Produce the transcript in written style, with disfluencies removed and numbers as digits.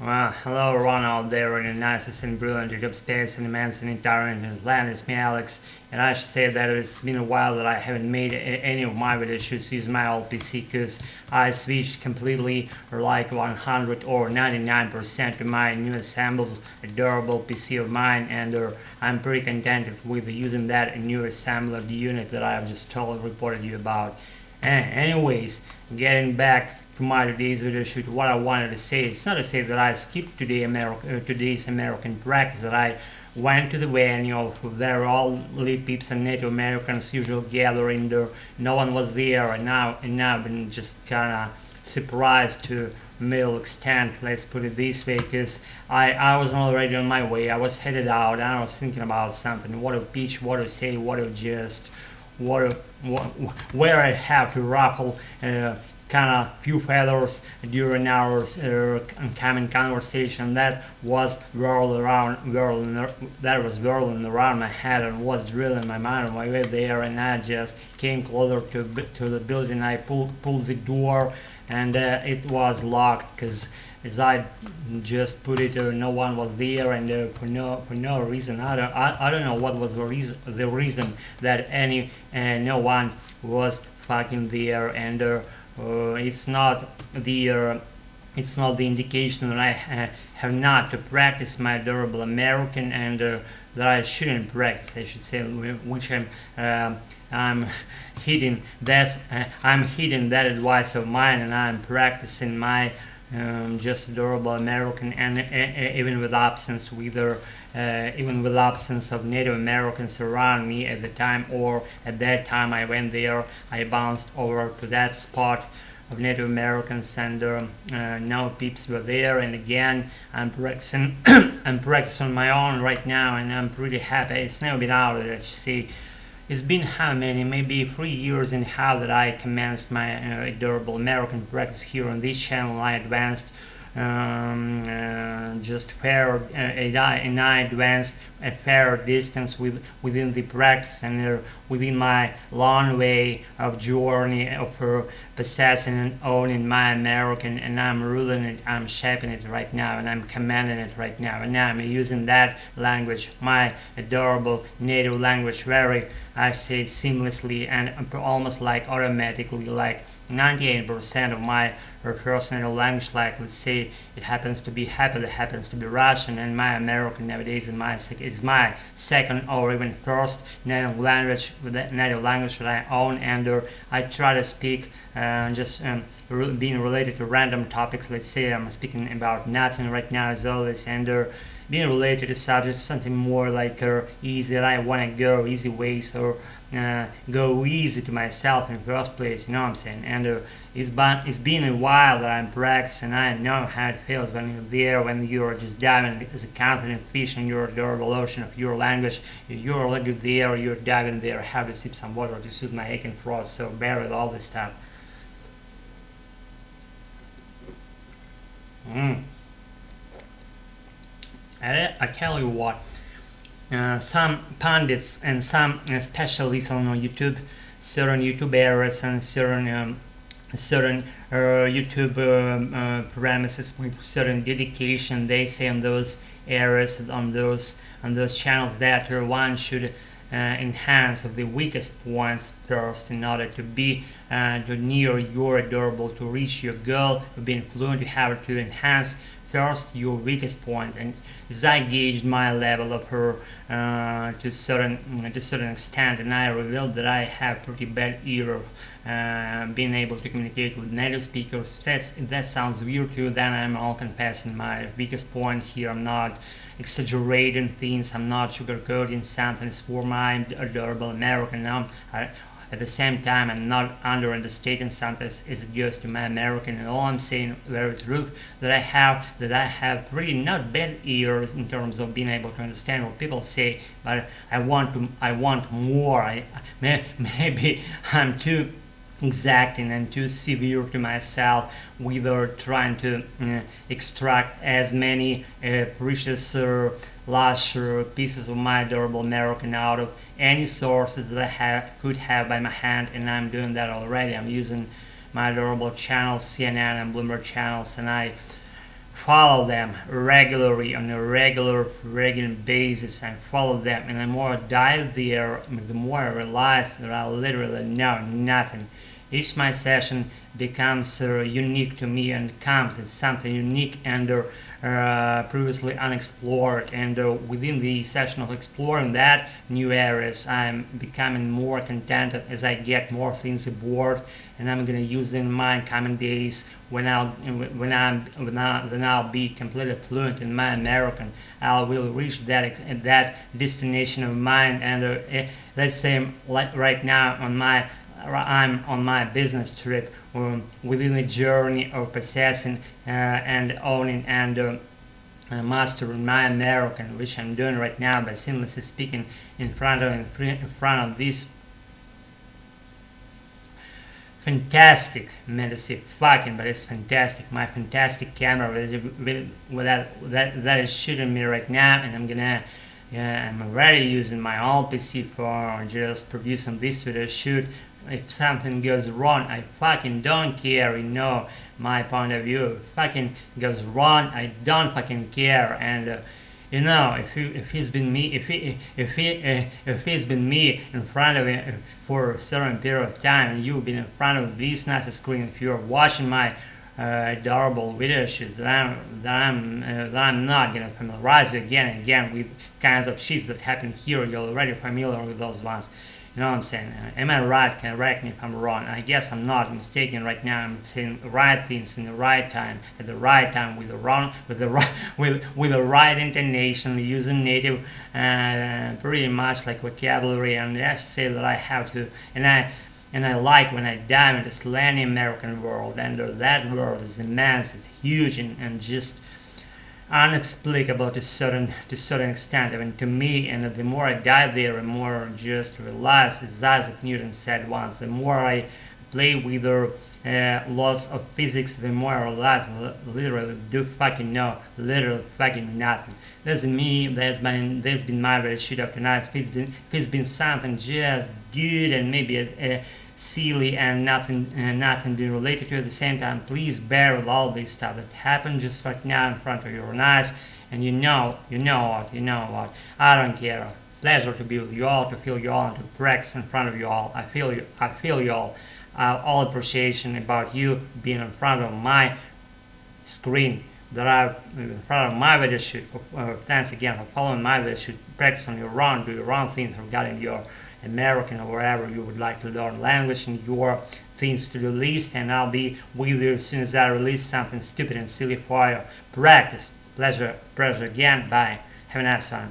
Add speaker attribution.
Speaker 1: Well, hello everyone out there in the nicest and brilliant YouTube space and immense and entire land. It's me Alex, and I should say that it's been a while that I haven't made any of my video shoots using my old PC because I switched completely or like 100 or 99% to my new assembled durable PC of mine, and I'm pretty content with using that new assembled unit that I've just reported you about. Anyways, getting back to my today's video shoot, what I wanted to say, it's not to say that I skipped today's American practice, that I went to the venue where all lit peeps and Native Americans usually gather in there. No one was there, and now I've been just kind of surprised to middle extent, let's put it this way, because I was already on my way. I was headed out and I was thinking about something, what to pitch, what to say, what to just where I have to ruffle kind of few feathers during our common conversation that was whirling around my head and was drilling my mind on my way there, and I just came closer to the building. I pulled the door, and it was locked because as I just put it, no one was there, and for no reason. I don't know what was the reason that no one was fucking there, and it's not the indication that I have not to practice my durable American, and that I shouldn't practice, I should say, which I'm heeding that advice of mine, and I'm practicing my just durable American, and even with absence of Native Americans around me at the time, or at that time I went there, I bounced over to that spot of Native Americans, and no peeps were there. And again, I'm practicing I'm practicing on my own right now, and I'm pretty happy. It's never been out of it. You see, it's been how many, maybe 3 years and a half that I commenced my durable American practice here on this channel. I advanced just fair, and I advanced a fair distance within the practice, and within my long way of journey of possessing and owning my American, and I'm ruling it, I'm shaping it right now, and I'm commanding it right now, and I'm using that language, my adorable native language, very, I say, seamlessly and almost like automatically, like 98% of my personal language. Like, let's say it happens to be Russian, and my American nowadays is my second or even first native language that I own, and I try to speak just being related to random topics. Let's say I'm speaking about nothing right now as always, and being related to subjects, something more like easy, that I want to go easy ways, or go easy to myself in the first place, you know what I'm saying? And it's been a while that I'm practicing. I know how it feels when you're there, when you're just diving as a confident fish in your adorable ocean of your language. You're already there, you're diving there, I have to sip some water to soothe my aching throat, so bear with all this stuff. I tell you what, some pundits and some specialists on YouTube, certain YouTube areas and certain YouTube premises with certain dedication, they say on those areas, on those channels, that one should enhance the weakest points first in order to be to near your adorable, to reach your goal of being fluent. You have to enhance first your weakest point, and as I gauged my level of her to certain extent, and I revealed that I have pretty bad ear of being able to communicate with native speakers. If that sounds weird to you, then I'm all confessing my weakest point here. I'm not exaggerating things, I'm not sugarcoating something for my adorable American. At the same time, I'm not understating something as it goes to my American, and all I'm saying very true, that I have pretty not bad ears in terms of being able to understand what people say, but I want more. Maybe I'm too exacting and too severe to myself, without trying to extract as many precious lush pieces of my adorable American out of any sources that I could have by my hand, and I'm doing that already. I'm using my adorable channels, CNN and Bloomberg channels, and I follow them regularly on a regular basis. I follow them, and the more I dive there, the more I realize that I literally know nothing. Each my session becomes unique to me and comes as something unique and previously unexplored, and within the session of exploring that new areas, I'm becoming more contented as I get more things aboard, and I'm gonna use them in my coming days when I'll be completely fluent in my American. I will reach that destination of mine, and let's say like right now I'm on my business trip, within the journey of possessing and owning and mastering my American, which I'm doing right now by seamlessly speaking in front of this fantastic, I meant to say fucking, but it's fantastic, my fantastic camera that is shooting me right now, and I'm already using my old PC for just producing this video shoot. If something goes wrong, I fucking don't care, my point of view. If fucking goes wrong, I don't fucking care, and if he's been me, if he's been me in front of it for a certain period of time, and you've been in front of this nice screen, if you're watching my adorable video shoots that I'm not gonna familiarize you again and again with kinds of shits that happen here, you're already familiar with those ones. You know what I'm saying? Am I right? Correct me if I'm wrong. I guess I'm not mistaken right now. I'm saying the right things in the right time, at the right time, with the right intonation, using native, pretty much like vocabulary. And I should say that I have to, and I like when I dive into slangy American world, and that world is immense, it's huge, and just unexplicable to certain extent, even to me. And the more I dive there, the more I just realize, as Isaac Newton said once, the more I play with the laws of physics, the more I realize I literally do fucking know literally fucking nothing. That's me. That's been my very shoot up tonight. If it's been something just good and maybe silly and nothing being related to it at the same time, please bear with all this stuff that happened just right now in front of your eyes. And you know what, I don't care. Pleasure to be with you all, to feel you all, and to practice in front of you all. I feel you all. All appreciation about you being in front of my screen, that I'm in front of my video shoot. Thanks again for following my video shoot. Practice on your own, do your own things regarding your American or wherever you would like to learn language and your things to do list, and I'll be with you as soon as I release something stupid and silly for you. Practice. Pleasure again. Bye. Have a nice one.